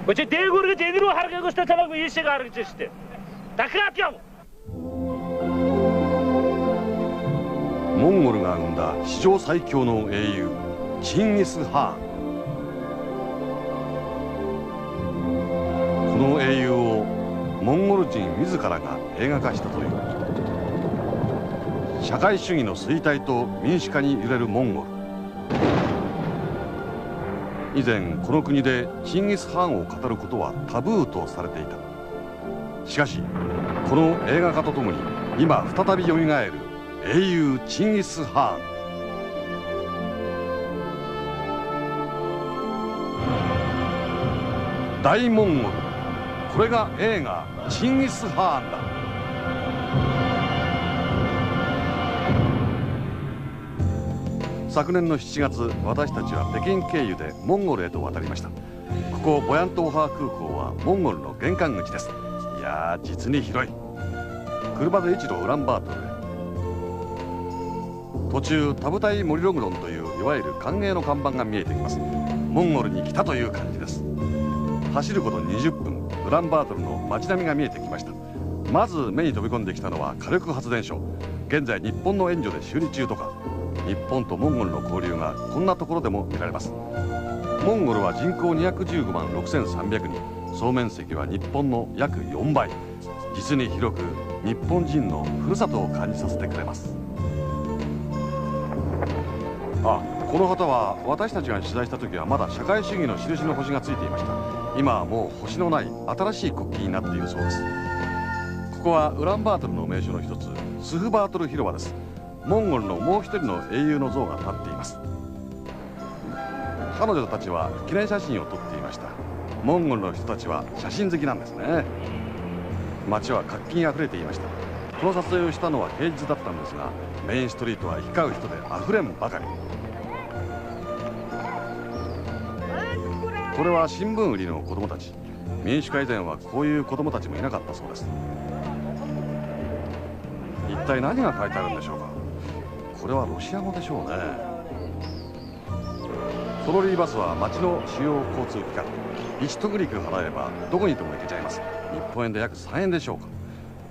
어째 대구를 제대로 하라고 했다고 일시가 하라고 했대. 다 그렇게 モンゴルが生んだ史上最強の英雄チンギス・ハーン。この英雄をモンゴル人自らが映画化したという。社会主義の衰退と民主化に揺れるモンゴル。以前この国でチンギス・ハーンを語ることはタブーとされていた。しかしこの映画化とともに今再びよみがえる英雄チンギス・ハーン。大モンゴル、これが映画チンギス・ハーンだ。昨年の7月、私たちは北京経由でモンゴルへと渡りました。ここボヤントーハー空港はモンゴルの玄関口です。いやー、実に広い。車で一路ウランバートルへ。途中タブタイ・モリログロンといういわゆる歓迎の看板が見えてきます。モンゴルに来たという感じです。走ること20分、ウランバートルの街並みが見えてきました。まず目に飛び込んできたのは火力発電所。現在日本の援助で修理中とか。日本とモンゴルの交流がこんなところでも見られます。モンゴルは人口215万6300人、総面積は日本の約4倍。実に広く日本人のふるさとを感じさせてくれます。あ、この旗は私たちが取材した時はまだ社会主義の印の星がついていました。今はもう星のない新しい国旗になっているそうです。ここはウランバートルの名所の一つ、スフバートル広場です。モンゴルのもう一人の英雄の像が立っています。彼女たちは記念写真を撮っていました。モンゴルの人たちは写真好きなんですね。街は活気にあふれていました。この撮影をしたのは平日だったんですが、メインストリートは行き交う人であふれんばかり。これは新聞売りの子供たち。民主化以前はこういう子供たちもいなかったそうです。一体何が書いてあるんでしょうか。これはロシア語でしょうね。トロリーバスは町の主要交通機関。1トグリク払えばどこにでも行けちゃいます。日本円で約3円でしょうか。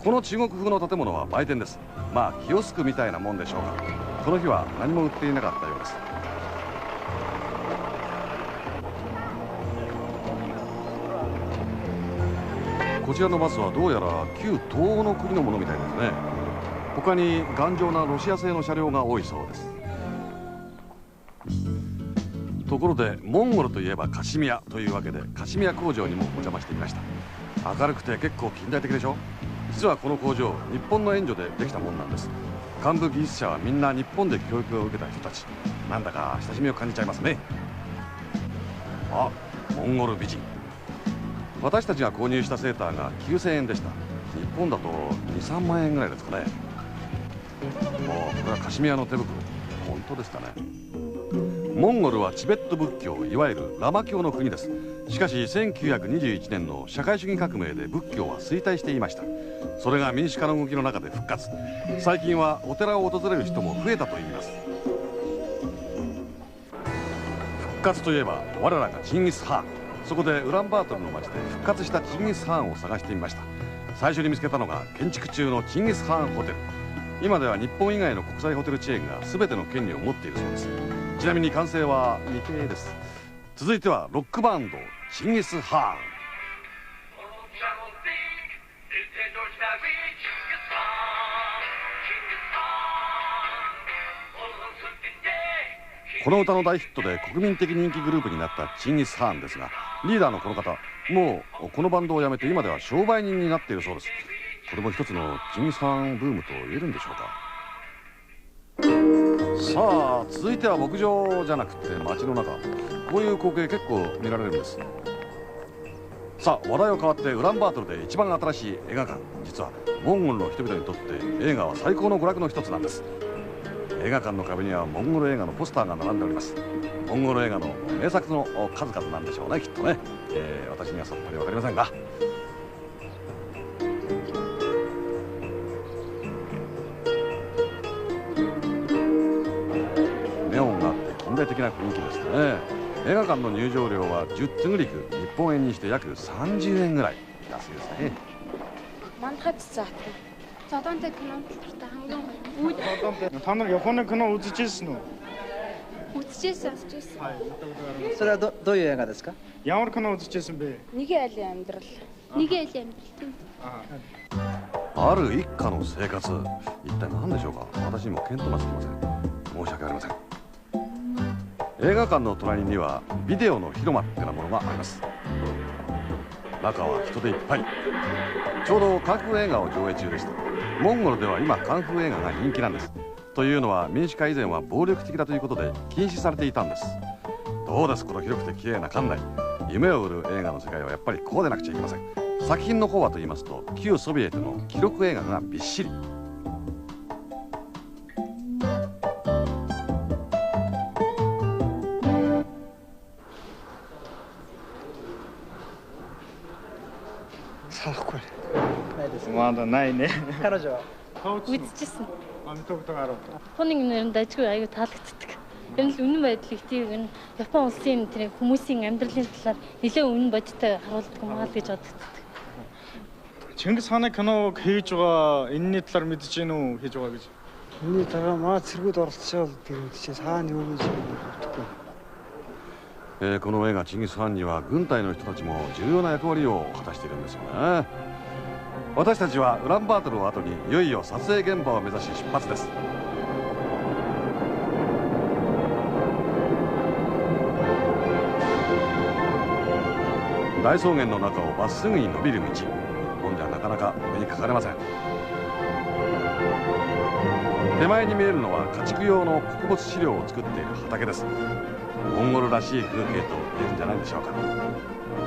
この中国風の建物は売店です。まあキオスクみたいなもんでしょうか。この日は何も売っていなかったようです。こちらのバスはどうやら旧東欧の国のものみたいですね。他に頑丈なロシア製の車両が多いそうです。ところでモンゴルといえばカシミヤというわけで、カシミヤ工場にもお邪魔してみました。明るくて結構近代的でしょ。実はこの工場、日本の援助でできたもんなんです。幹部技術者はみんな日本で教育を受けた人たち。なんだか親しみを感じちゃいますね。あ、モンゴル美人。私たちが購入したセーターが9000円でした。日本だと2、3万円ぐらいですかね。もうこれはカシミヤの手袋。本当ですかね。モンゴルはチベット仏教、いわゆるラマ教の国です。しかし1921年の社会主義革命で仏教は衰退していました。それが民主化の動きの中で復活。最近はお寺を訪れる人も増えたといいます。復活といえば我らがチンギス・ハーン。そこでウランバートルの町で復活したチンギス・ハーンを探してみました。最初に見つけたのが建築中のチンギス・ハーンホテル。今では日本以外の国際ホテルチェーンが全ての権利を持っているそうです。ちなみに完成は未定です。続いてはロックバンドチンギス・ハーン。この歌の大ヒットで国民的人気グループになったチンギス・ハーンですが、リーダーのこの方、もうこのバンドを辞めて今では商売人になっているそうです。これも一つのチンギス・ハーンブームと言えるんでしょうか。さあ、続いては牧場じゃなくて街の中。こういう光景結構見られるんです。さあ、話題を変わってウランバートルで一番新しい映画館。実はモンゴルの人々にとって映画は最高の娯楽の一つなんです。映画館の壁にはモンゴル映画のポスターが並んでおります。モンゴル映画の名作の数々なんでしょうね、きっとね。私にはさっぱりわかりませんが。ネオンがあって近代的な雰囲気ですね。映画館の入場料は10ツグリク、日本円にして約30円ぐらい。安いですね。Зодонтэй кино та хамгийн Та нар Японы кино үзчихсэн үү? үзчихсэн. それはどういう映画ですか？ Ямар кино үзчихсэн бэ? Нэгэн айлын амьдрал. Нэгэн айлын амьдрал тийм. ある一家の生活、一体何でしょうか。私にも見当がつきません。申し訳ありません。映画館の隣にはビデオの広間ってなものがあります。中は人でいっぱい。ちょうどカンフー映画を上映中でした。モンゴルでは今カンフー映画が人気なんです。というのは民主化以前は暴力的だということで禁止されていたんです。どうです、この広くて綺麗な館内。夢を売る映画の世界はやっぱりこうでなくちゃいけません。作品の方はと言いますと、旧ソビエトの記録映画がびっしり。さあこれないですね。まだないね。彼女は үзчихсэн. Амтогтой гарав. Японы нэрнд ажгүй аюу таалагддаг. Энэ л үнэн байдлыг тийм энэ Япон улсын тэр хүмүүсийн амьдралын талаар нэлээд үнэн бодиттой харуулдаг юм аа л гэж боддог. Чингис хааны киног хийж байгаа энэний талаар мэдэж гин үү, хийж байгаа гэж. Миний дараа маа цэргүүд оролцоод тэгээд чи хаана юу гэж бодохгүй. この映画チンギス・ハンには軍隊の人たちも重要な役割を果たしているんですよね。私たちはウランバートルを後にいよいよ撮影現場を目指し出発です。大草原の中をまっすぐに伸びる道、ほんじゃなかなか目にかかれません。手前に見えるのは家畜用の穀物飼料を作っている畑です。モンゴルらしい風景と言えるんじゃないでしょうか。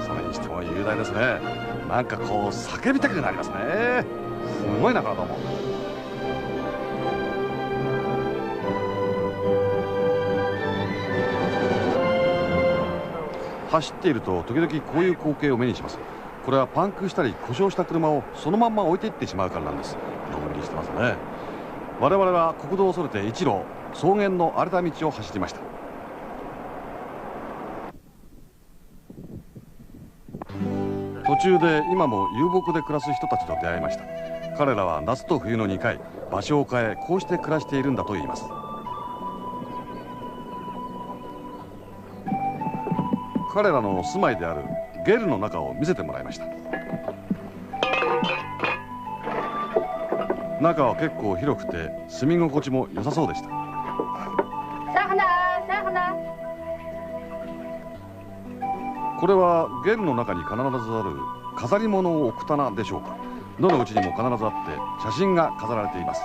それにしても雄大ですね。なんかこう叫びたくなりますね。すごいな、これどうも。走っていると時々こういう光景を目にします。これはパンクしたり故障した車をそのまんま置いていってしまうからなんです。のんびりしてますね。我々は国道をそれて一路草原の荒れた道を走りました。途中で今も遊牧で暮らす人たちと出会いました。彼らは夏と冬の2回場所を変え、こうして暮らしているんだといいます。彼らの住まいであるゲルの中を見せてもらいました。中は結構広くて住み心地も良さそうでした。これはゲルの中に必ずある飾り物を置く棚でしょうか。どのうちにも必ずあって写真が飾られています。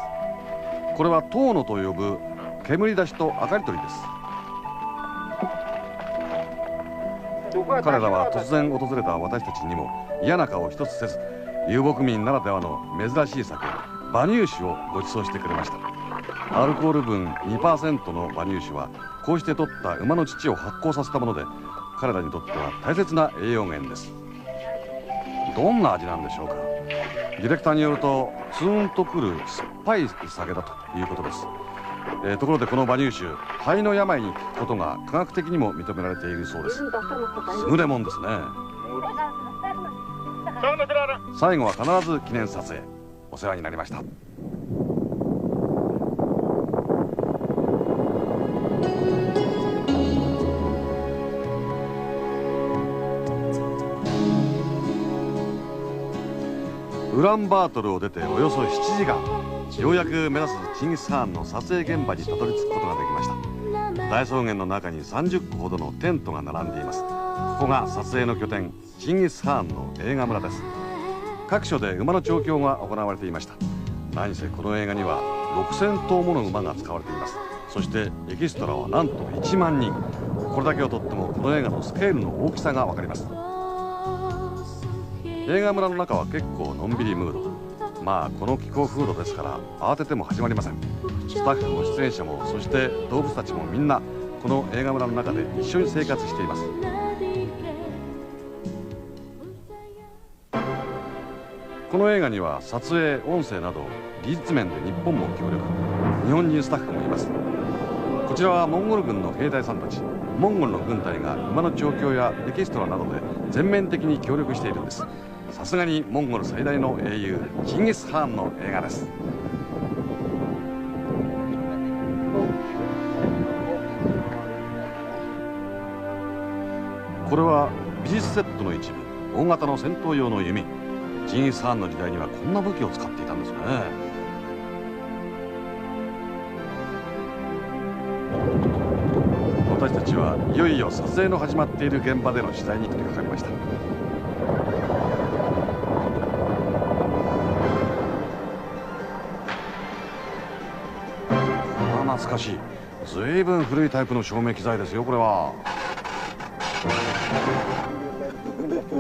これは塔野と呼ぶ煙出しと明かり取りです。彼らは突然訪れた私たちにも嫌な顔一つせず、遊牧民ならではの珍しい酒馬乳酒をご馳走してくれました。アルコール分 2% の馬乳酒はこうして取った馬の乳を発酵させたもので、彼らにとっては大切な栄養源です。どんな味なんでしょうか。ディレクターによるとツーンとくる酸っぱい酒だということです。ところでこの馬乳酒、肺の病に効くことが科学的にも認められているそうです。優れもんですね。最後は必ず記念撮影。お世話になりました。ウランバートルを出ておよそ7時間、ようやく目指すチンギス・ハーンの撮影現場にたどり着くことができました。大草原の中に30個ほどのテントが並んでいます。ここが撮影の拠点、チンギス・ハーンの映画村です。各所で馬の調教が行われていました。何せこの映画には6000頭もの馬が使われています。そしてエキストラはなんと1万人。これだけをとってもこの映画のスケールの大きさが分かります。映画村の中は結構のんびりムード。まあこの気候風土ですから慌てても始まりません。スタッフも出演者もそして動物たちもみんなこの映画村の中で一緒に生活しています。この映画には撮影、音声など技術面で日本も協力、日本人スタッフもいます。ここちらはモンゴル軍の兵隊さんたち。モンゴルの軍隊が馬の調教やエキストラなどで全面的に協力しているんです。さすがにモンゴル最大の英雄チンギス・ハーンの映画です。これは美術セットの一部。大型の戦闘用の弓。チンギス・ハーンの時代にはこんな武器を使っていたんですね。私たちはいよいよ撮影の始まっている現場での取材に取り掛かりました。懐かしい。随分古いタイプの照明機材ですよ、これは。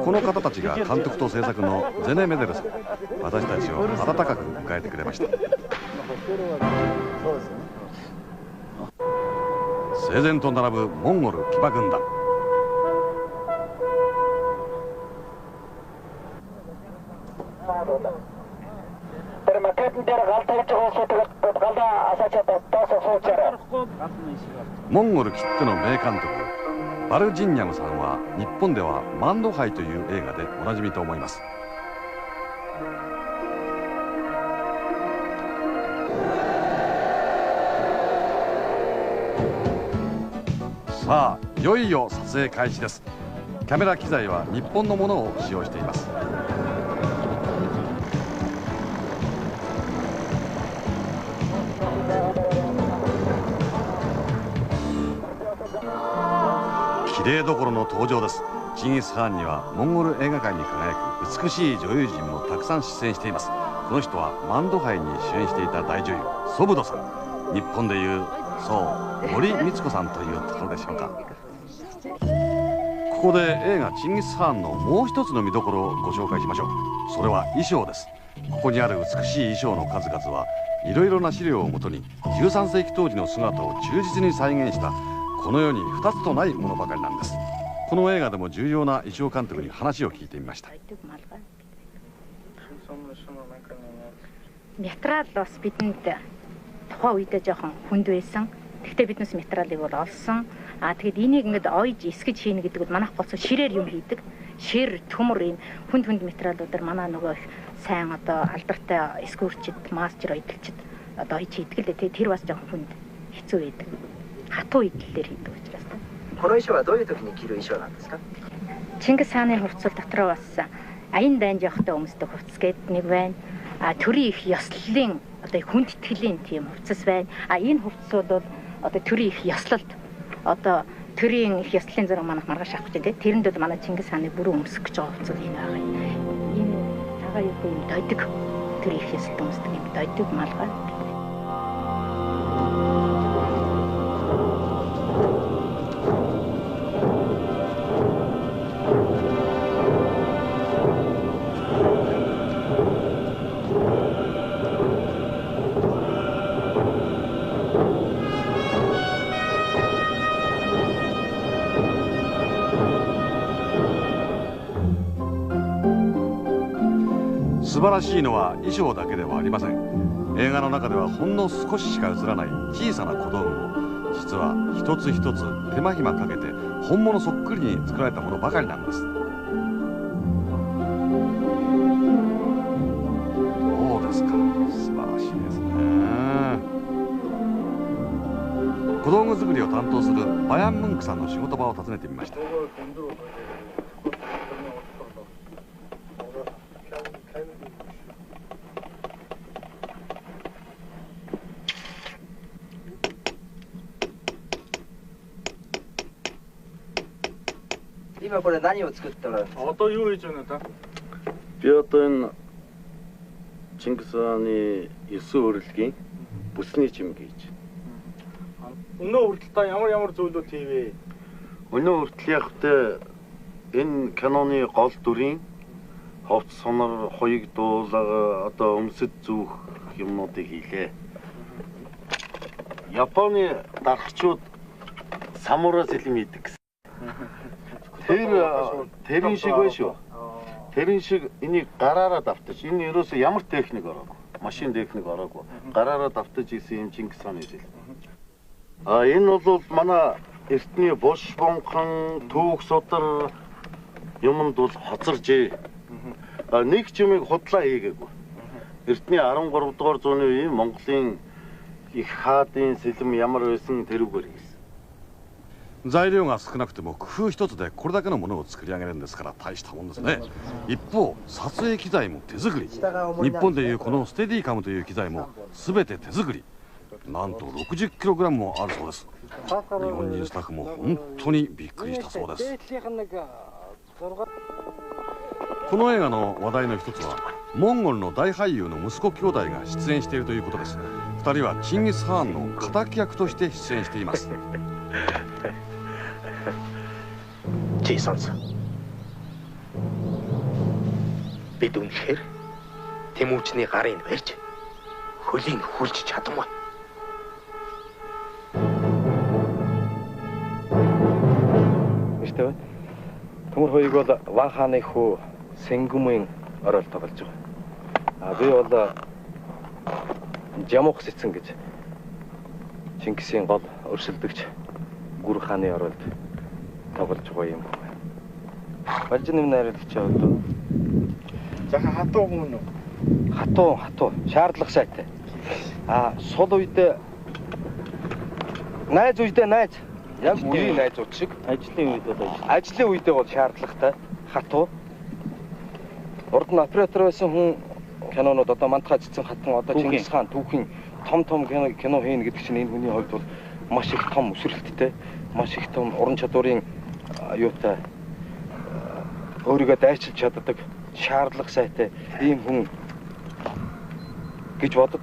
この方たちが監督と制作のゼネ・メデルさん。私たちを温かく迎えてくれました。整然と並ぶモンゴル騎馬軍団。モンゴルきっての名監督バルジンニャムさんは日本では「マンドハイ」という映画でおなじみと思います。さあいよいよ撮影開始です。キャメラ機材は日本のものを使用しています。綺麗どころの登場です。チンギス・ハーンにはモンゴル映画界に輝く美しい女優陣もたくさん出演しています。この人はマンドハイに主演していた大女優ソブドさん。日本でいうそう森光子さんというところでしょうか。ここで映画「チンギス・ハーン」のもう一つの見どころをご紹介しましょう。それは衣装です。ここにある美しい衣装の数々はいろいろな資料をもとに13世紀当時の姿を忠実に再現したこの世に2つとないものばかりなんです。この映画でも重要な衣装監督に話を聞いてみました。Материал бас бидэнд тухайн үедээ жоохон хүнд байсан. Гэхдээ биднес материалыг бол олсон. Тэгээд энийг ингээд ойж эсгэж хийнэ гэдэг нь манайх голцоо ширээр юм хийдэг. Шир төмөр юм хүнд материалуудаар манай нөгөө их сайн одоо алдартай эскүүрчд, мастер эдэлчд одоо ойж хийдэг л дээ. Тэр бас жоохон хүнд хэцүү байдаг. Хатуу эдлэлээр хийдэг учраас. この衣装はどういう時に着る衣装なんですか? Чингис хааны хувцас дотроо бас аян дайн жоохтой өмсдөг хувцас гэдэг нэг байна. Төрийн их ёслолын одоо хүнд итгэлийн тийм хувцас байна. Энэ хувцсууд бол одоо төрийн их ёслолд одоо төрийн их ёслолын зэрэг манайх маргааш авах чинь тийм. Тэрэнд бол манай Чингис хааны бүрэн өмсөх гэж байгаа хувцас энэ байгаа. Энэ цагаан юу юм дойдог төрийн их ёслолд өмсдөг юм дойдог малгай.素晴らしいのは衣装だけではありません。映画の中ではほんの少ししか映らない小さな小道具も実は一つ一つ手間暇かけて本物そっくりに作られたものばかりなんです。どうですか、素晴らしいですね。小道具作りを担当するバヤン・ムンクさんの仕事場を訪ねてみました。今これ何を作っておられるんですか? Одоо юу хийж байна та? Би одоо энэ Чингис хааны 9 өрөлгийн бүсний чимэг хийж. Өнөө хүртэл та ямар зүйлүүд хийвэ? Өнөө хүртэл явахдаа энэ киноны гол дүрийн ховц сонор хоёрыг дуулага одоо өмсөд зүүх юмнуудыг хийлээ. Японы дарагчид самурай сэлэм хийдэг гэсэн. Тэрэн шиг байна шүү. Тэрэн шиг энийг гараараа давтаж, энэ ерөөсөө ямар техник ороогүй. Машин техник ороогүй. Гараараа давтаж исэн юм Чингис хааны зүйл. Энэ бол манай эртний бош бонхон түүх содар юмд бол хоцоржээ. Нэг ч юмыг худлаа хийгээгүй. Эртний 13 дугаар зууны үеийн Монголын их хаадын сэлэм ямар байсан тэрүүгээр хийсэн. 材料が少なくても工夫一つでこれだけのものを作り上げるんですから大したもんですね。一方撮影機材も手作り。日本でいうこのステディカムという機材も全て手作り。なんと 60kg もあるそうです。日本人スタッフも本当にびっくりしたそうです。この映画の話題の一つはモンゴルの大俳優の息子兄弟が出演しているということです。2人はチンギス・ハーンの敵役として出演しています。Чи сонс. Бид үнэхээр Тэмүүчний гарын барьж хөлийг хүлж чадамгүй. Мэдээвэ. Төмөр хоёрыг бол Ван хааны хүү Сэнгүмийн орол тоглож байгаа. Би бол Жамух Сэцэн гэж Чингисийн гол өрсөлдөгч Гүр хааны оролд тоглож байгаа юм. Балжны найруулагч одоо Жахан хатуу хүн үү? Хатуу шаардлага сайтай. Сул үед найз үедээ найз яг үрийн найзууд шиг ажлын үедээ бол шаардлагатай хатуу. Урд нь оператор байсан хүн кинонууд одоо мантахаа цэцэн хатан одоо Чингис хаан түүхийн том кино хийн гэдэг чинь энэ хүний хувьд бол маш их том өсвөлттэй, маш их том уран чадварын юутай өөрийгөө дайчилж чаддаг шаардлага сайтай ийм хүн гэж бодод.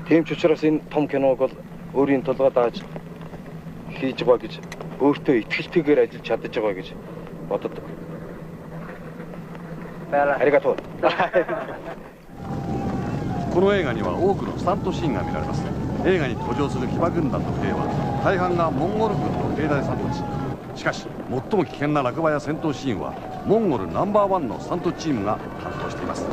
Тийм ч учраас энэ том киног бол өөрийн толгой дааж хийж байгаа гэж өөртөө итгэлтэйгээр ажиллаж чадаж байгаа гэж боддог. Аригато. この映画には多くのスタントシーンが見られます。映画に登場する騎馬軍団の兵は大半がモンゴル軍の兵隊さんたち。しかし最も危険な落馬や戦闘シーンはモンゴルナンバー1のスタントチームが担当しています。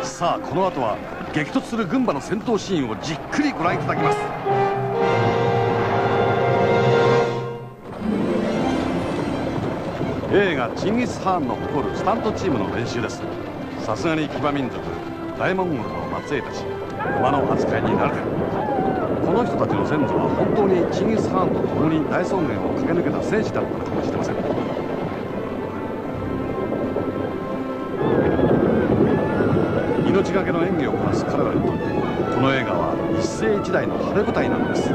さあこの後は激突する軍馬の戦闘シーンをじっくりご覧いただきます。映画チンギス・ハーンの誇るスタントチームの練習です。さすがに騎馬民族大モンゴルの末裔たち、馬の扱いに慣れてる。この人たちの先祖は本当にチンギス・ハーンと共に大草原を駆け抜けた戦士だったのかもしれません。命がけの演技をこなす彼らにとってこの映画は一世一代の晴れ舞台なのです。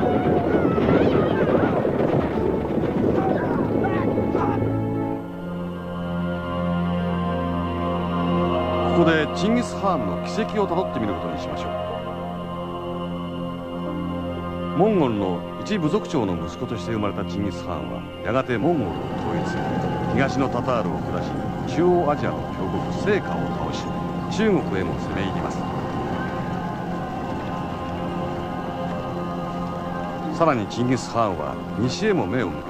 ここでチンギス・ハーンの軌跡をたどってみることにしましょう。モンゴルの一部族長の息子として生まれたチンギス・ハーンはやがてモンゴルを統一、東のタタールを下し中央アジアの強国成果を倒し中国へも攻め入ります。さらにチンギス・ハーンは西へも目を向け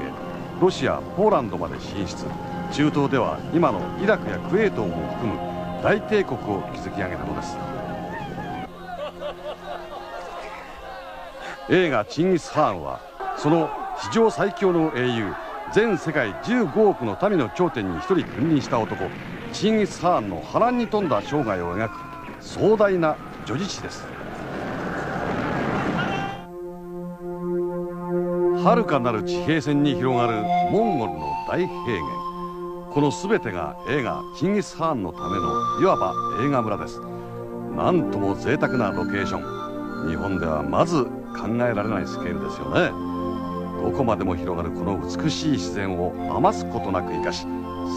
ロシア、ポーランドまで進出、中東では今のイラクやクウェートも含む大帝国を築き上げたのです。映画「チンギス・ハーン」はその史上最強の英雄、全世界15億の民の頂点に一人君臨した男チンギス・ハーンの波乱に富んだ生涯を描く壮大な叙事詩です。遥かなる地平線に広がるモンゴルの大平原、この全てが映画「チンギス・ハーン」のためのいわば映画村です。なんとも贅沢なロケーション、日本ではまず考えられないスケールですよね。どこまでも広がるこの美しい自然を余すことなく生かし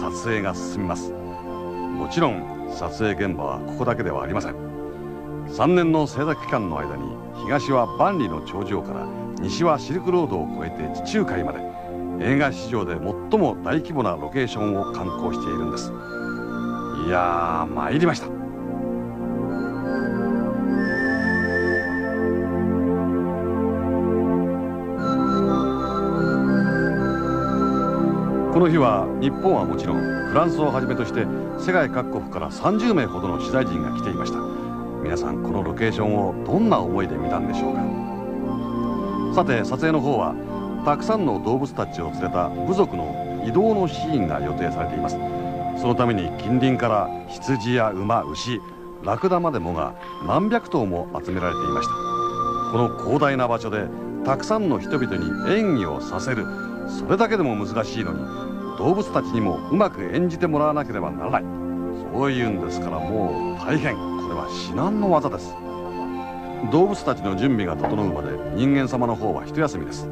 撮影が進みます。もちろん撮影現場はここだけではありません。3年の制作期間の間に東は万里の長城から西はシルクロードを越えて地中海まで映画史上で最も大規模なロケーションを敢行しているんです。いやー参りました。この日は日本はもちろんフランスをはじめとして世界各国から30名ほどの取材陣が来ていました。皆さんこのロケーションをどんな思いで見たんでしょうか。さて撮影の方はたくさんの動物たちを連れた部族の移動のシーンが予定されています。そのために近隣から羊や馬、牛、ラクダまでもが何百頭も集められていました。この広大な場所でたくさんの人々に演技をさせる、それだけでも難しいのに動物たちにもうまく演じてもらわなければならない、そういうんですからもう大変、これは至難の業です。動物たちの準備が整うまで人間様の方は一休みです。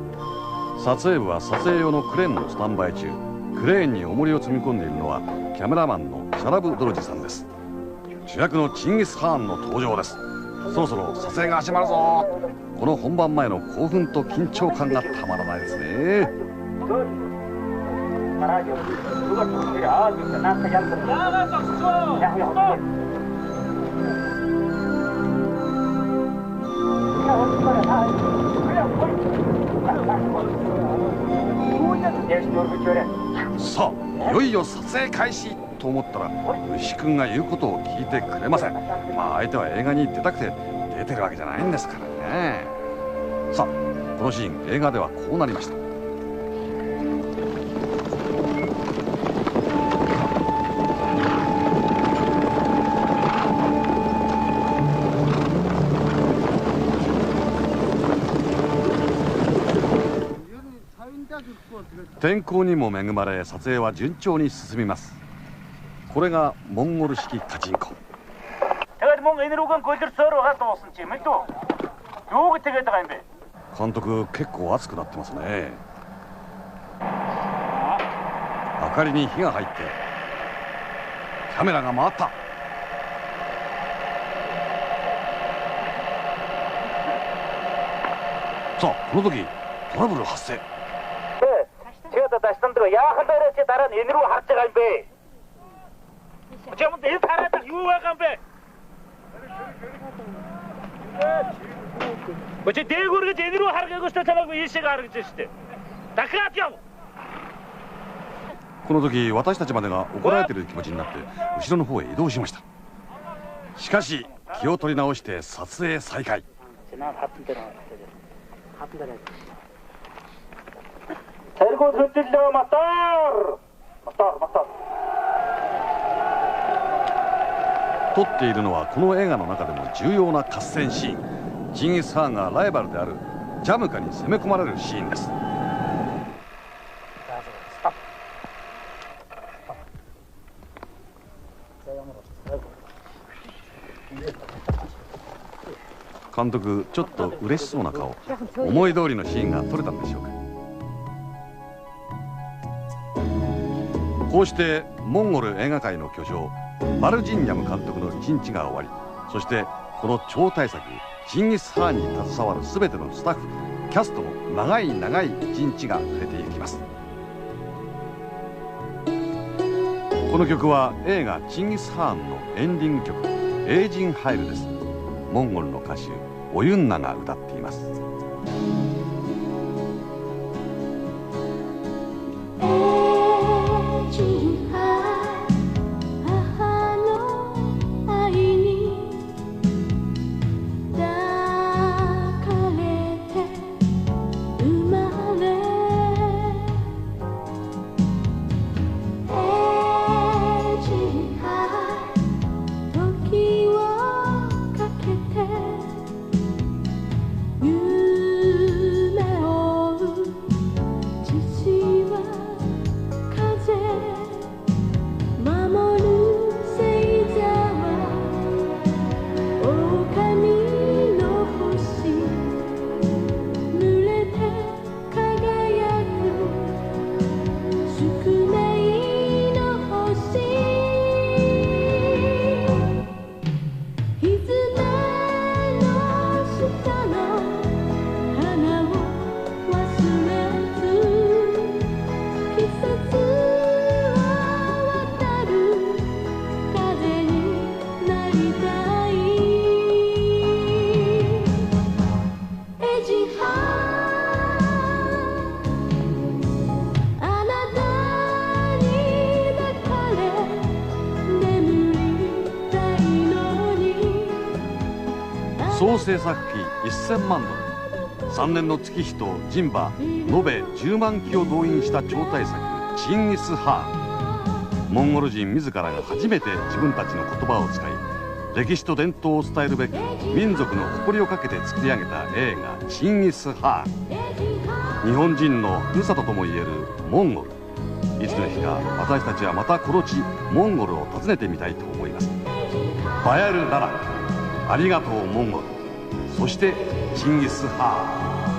撮影部は撮影用のクレーンのスタンバイ中。クレーンに重りを積み込んでいるのはキャメラマンのシャラブ・ドルジさんです。主役のチンギス・ハーンの登場です。そろそろ撮影が始まるぞ。この本番前の興奮と緊張感がたまらないですね。さあいよいよ撮影開始と思ったら牛くんが言うことを聞いてくれません。まあ相手は映画に出たくて出てるわけじゃないんですからね。さあこのシーン映画ではこうなりました。天候にも恵まれ撮影は順調に進みます。これがモンゴル式カチンコ。監督結構熱くなってますね。明かりに火が入ってカメラが回った。さあこの時トラブル発生。この時私たちまでが怒られている気持ちになって後ろの方へ移動しました。しかし気を取り直して撮影再開。撮っているのはこの映画の中でも重要な合戦シーン。チンギス・ハーンがライバルであるジャムカに攻め込まれるシーンです。監督ちょっと嬉しそうな顔。思い通りのシーンが撮れたんでしょうか。こうしてモンゴル映画界の巨匠バルジンニャム監督の一日が終わり、そしてこの超大作チンギス・ハーンに携わる全てのスタッフキャストの長い長い一日が暮れていきます。この曲は映画チンギス・ハーンのエンディング曲「エイジン・ハイル」です。モンゴルの歌手オユンナが歌っています。You 総制作費1000万ドル、3年の月日と人馬延べ10万機を動員した超大作チンギス・ハーン。モンゴル人自らが初めて自分たちの言葉を使い、歴史と伝統を伝えるべく民族の誇りをかけて作り上げた映画チンギス・ハーン。日本人のふるさとともいえるモンゴル。いつの日か私たちはまたこの地モンゴルを訪ねてみたいと思います。バヤル・ダラク、ありがとうモンゴル、そしてチンギス・ハーン。